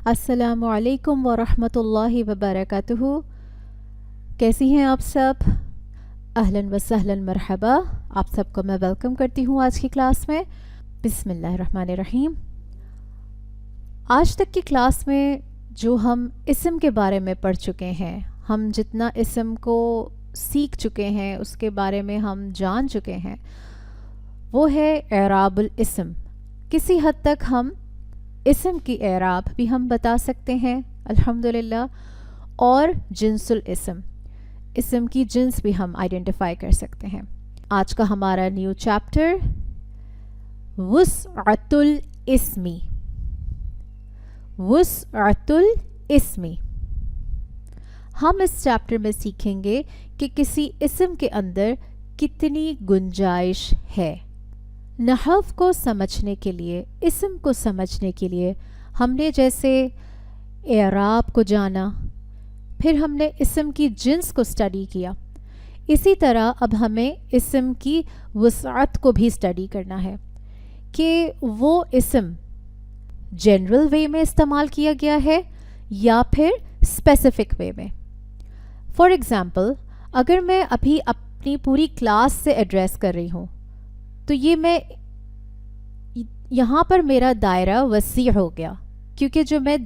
अस्सलामु अलैकुम वरहमतुल्लाहि वबरकातुहू। कैसी हैं आप सब? अहलन व सहलन मरहबा। आप सबको मैं वेलकम करती हूँ आज की क्लास में। बिस्मिल्लाहिर्रहमानिर्रहीम। आज तक की क्लास में जो हम इस्म के बारे में पढ़ चुके हैं, हम जितना इस्म को सीख चुके हैं, उसके बारे में हम जान चुके हैं, वो है एराबुल इस्म। किसी हद तक हम इस्म की एराब भी हम बता सकते हैं अल्हम्दुलिल्लाह, और जिन्सुल इस्म की जिन्स भी हम आइडेंटिफाई कर सकते हैं। आज का हमारा न्यू चैप्टर वुस्अतुल इस्मी। वुस्अतुल इस्मी। हम इस चैप्टर में सीखेंगे कि किसी इस्म के अंदर कितनी गुंजाइश है। नहव को समझने के लिए, इस्म को समझने के लिए हमने जैसे एराब को जाना, फिर हमने इस्म की जिन्स को स्टडी किया, इसी तरह अब हमें इस्म की वुसअत को भी स्टडी करना है कि वो इस्म जनरल वे में इस्तेमाल किया गया है या फिर स्पेसिफिक वे में। फॉर एग्ज़ाम्पल, अगर मैं अभी अपनी पूरी क्लास से एड्रेस कर रही हूँ तो ये मैं यहाँ पर मेरा दायरा वसी हो गया, क्योंकि जो मैं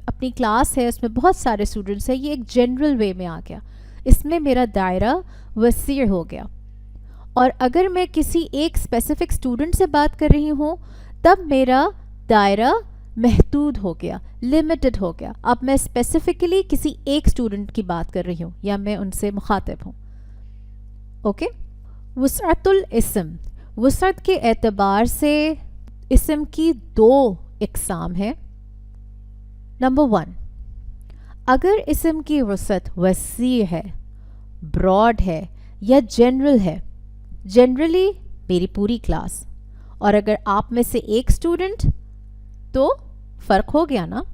अपनी क्लास है उसमें बहुत सारे स्टूडेंट्स हैं, ये एक जनरल वे में आ गया, इसमें मेरा दायरा वसी हो गया। और अगर मैं किसी एक स्पेसिफिक स्टूडेंट से बात कर रही हूँ तब मेरा दायरा महदूद हो गया, लिमिटेड हो गया। अब मैं स्पेसिफिकली किसी एक स्टूडेंट की बात कर रही हूँ या मैं उनसे मुखातिब हूँ। ओके। वुसअतुल इस्म, वुसअत के एतबार से इस्म की दो इक़साम है। नंबर 1, अगर इस्म की वुसअत वसी है, ब्रॉड है या जनरल है, जनरली मेरी पूरी क्लास, और अगर आप में से एक स्टूडेंट, तो फ़र्क हो गया ना।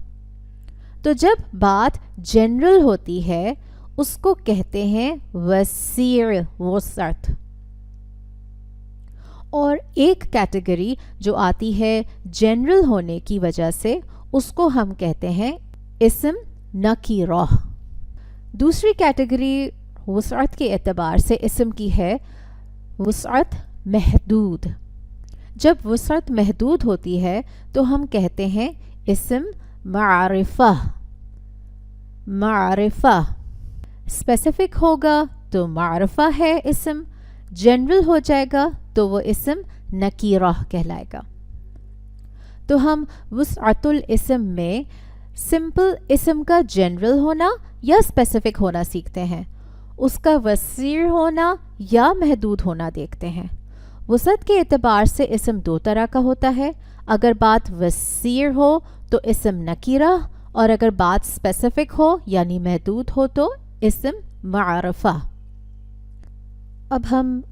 तो जब बात जनरल होती है उसको कहते हैं वसी वुसअत। और एक कैटेगरी जो आती है जनरल होने की वजह से उसको हम कहते हैं इस्म नकीरा। दूसरी कैटेगरी वुसअत के एतबार से इस्म की है वुसअत महदूद। जब वुसअत महदूद होती है तो हम कहते हैं इस्म मारिफा। मारिफा स्पेसिफिक होगा तो मारिफा है इस्म, जनरल हो जाएगा तो वो इस्म नकीरा कहलाएगा। तो हम वुसअतुल इस्म में सिंपल इस्म का जनरल होना या स्पेसिफिक होना सीखते हैं, उसका वसीर होना या महदूद होना देखते हैं। वुसअत के एतबार से इस्म दो तरह का होता है। अगर बात वसीर हो तो इस्म नकीरा, और अगर बात स्पेसिफिक हो यानी महदूद हो तो इस्म मारिफा। अब हम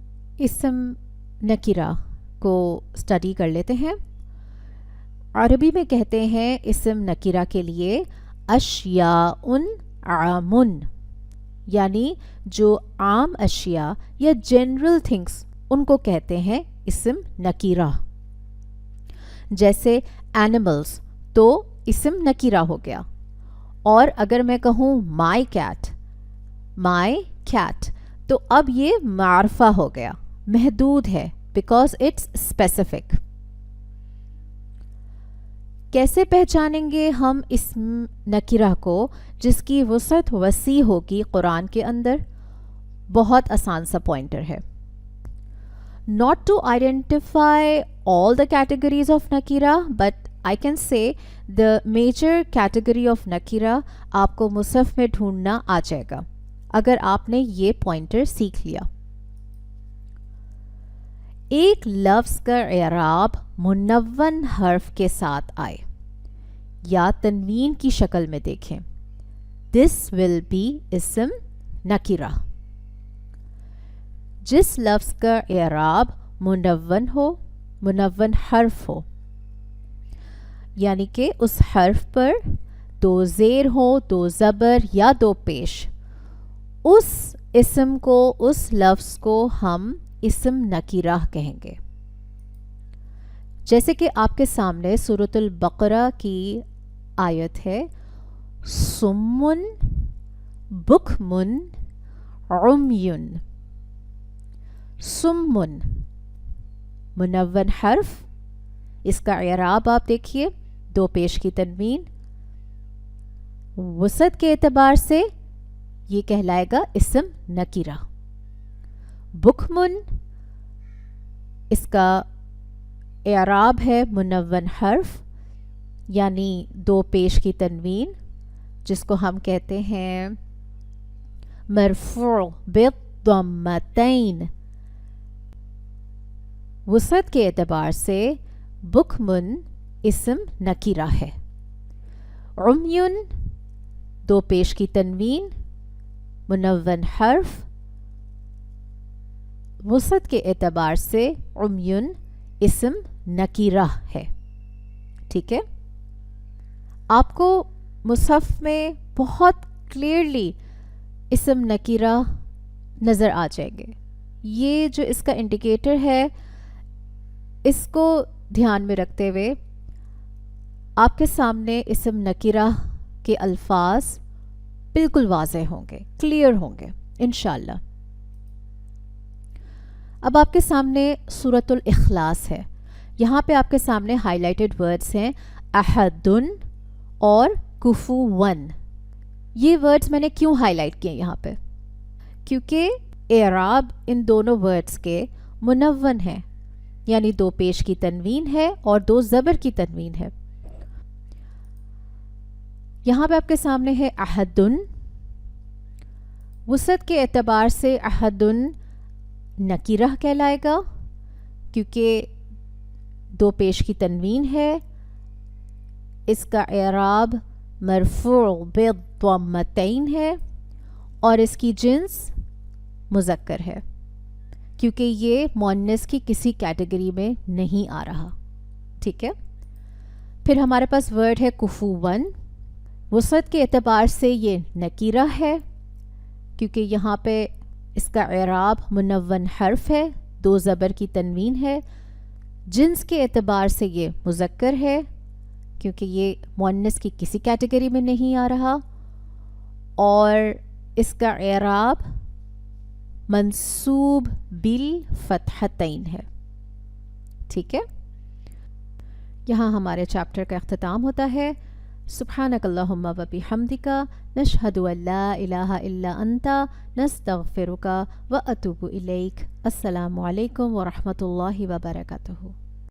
इस्म नकीरा को स्टडी कर लेते हैं। अरबी में कहते हैं इस्म नकीरा के लिए अशियाउन आमुन, यानी जो आम अशिया या जनरल थिंग्स उनको कहते हैं इस्म नकीरा। जैसे एनिमल्स तो इस्म नकीरा हो गया। और अगर मैं कहूँ माई कैट, तो अब ये मारफा हो गया, महदूद है, बिकॉज इट्स स्पेसिफिक। कैसे पहचानेंगे हम इस्म नकीरा को जिसकी वुसअत वसी होगी कुरान के अंदर? बहुत आसान सा पॉइंटर है। Not to identify all the categories of नकीरा, but I can say the major category of नकीरा आपको मुसहफ में ढूंढना आ जाएगा अगर आपने ये पॉइंटर सीख लिया। एक लफ्ज़ का एराब मुनव्वन हर्फ के साथ आए या तनवीन की शक्ल में देखें, दिस विल बी इस्म नकीरा। जिस लफ्ज़ का एराब मुनव्वन हो, मुनव्वन हर्फ हो, यानी कि उस हर्फ पर दो ज़ेर हो, दो ज़बर या दो पेश, उस इस्म को, उस लफ्ज़ को हम इस्म नकीरा कहेंगे। जैसे कि आपके सामने सूरतुल बकरा की آیت ہے سمن بکمن عمیون. سمن منون حرف، اس کا اعراب آپ دیکھیے، دو پیش کی تنوین، وسعت کے اعتبار سے یہ کہلائے گا اسم نکیرہ. بکمن اس کا اعراب ہے منون حرف، یعنی دو پیش کی تنوین، جس کو ہم کہتے ہیں مرفوع بالضمتین. وسعت کے اعتبار سے بکمن اسم نکیرہ ہے. عمیون دو پیش کی تنوین، منون حرف، وسعت کے اعتبار سے عمیون اسم نکیرہ ہے. ٹھیک ہے، آپ کو مصحف میں بہت کلیئرلی اسم نکیرہ نظر آ جائیں گے. یہ جو اس کا انڈیکیٹر ہے، اس کو دھیان میں رکھتے ہوئے آپ کے سامنے اسم نکیرہ کے الفاظ بالکل واضح ہوں گے، کلیئر ہوں گے انشاءاللہ. اب آپ کے سامنے سورۃ الاخلاص ہے. یہاں پہ آپ کے سامنے ہائی لائٹڈ ورڈز ہیں احدن اور کفوون. یہ ورڈز میں نے کیوں ہائی لائٹ کیے یہاں پہ؟ کیونکہ اعراب ان دونوں ورڈز کے منون ہیں، یعنی دو پیش کی تنوین ہے اور دو زبر کی تنوین ہے. یہاں پہ آپ کے سامنے ہے احدن. وسعت کے اعتبار سے احدن نکیرہ کہلائے گا کیونکہ دو پیش کی تنوین ہے. اس کا اعراب مرفوع بالضمتین ہے اور اس کی جنس مذکر ہے کیونکہ یہ مؤنث کی کسی کیٹیگری میں نہیں آ رہا. ٹھیک ہے، پھر ہمارے پاس ورڈ ہے کفوون. وسعت کے اعتبار سے یہ نکیرہ ہے کیونکہ یہاں پہ اس کا اعراب منون حرف ہے، دو زبر کی تنوین ہے. جنس کے اعتبار سے یہ مذکر ہے کیونکہ یہ مؤنث کی کسی کیٹیگری میں نہیں آ رہا، اور اس کا اعراب منصوب بالفتحتین ہے. ٹھیک ہے، یہاں ہمارے چیپٹر کا اختتام ہوتا ہے. سبحانک اللہم و بحمدک، نشہد ان لا الہ الا انت، نستغفرک و اتوب الیک. السلام علیکم ورحمۃ اللہ وبرکاتہ.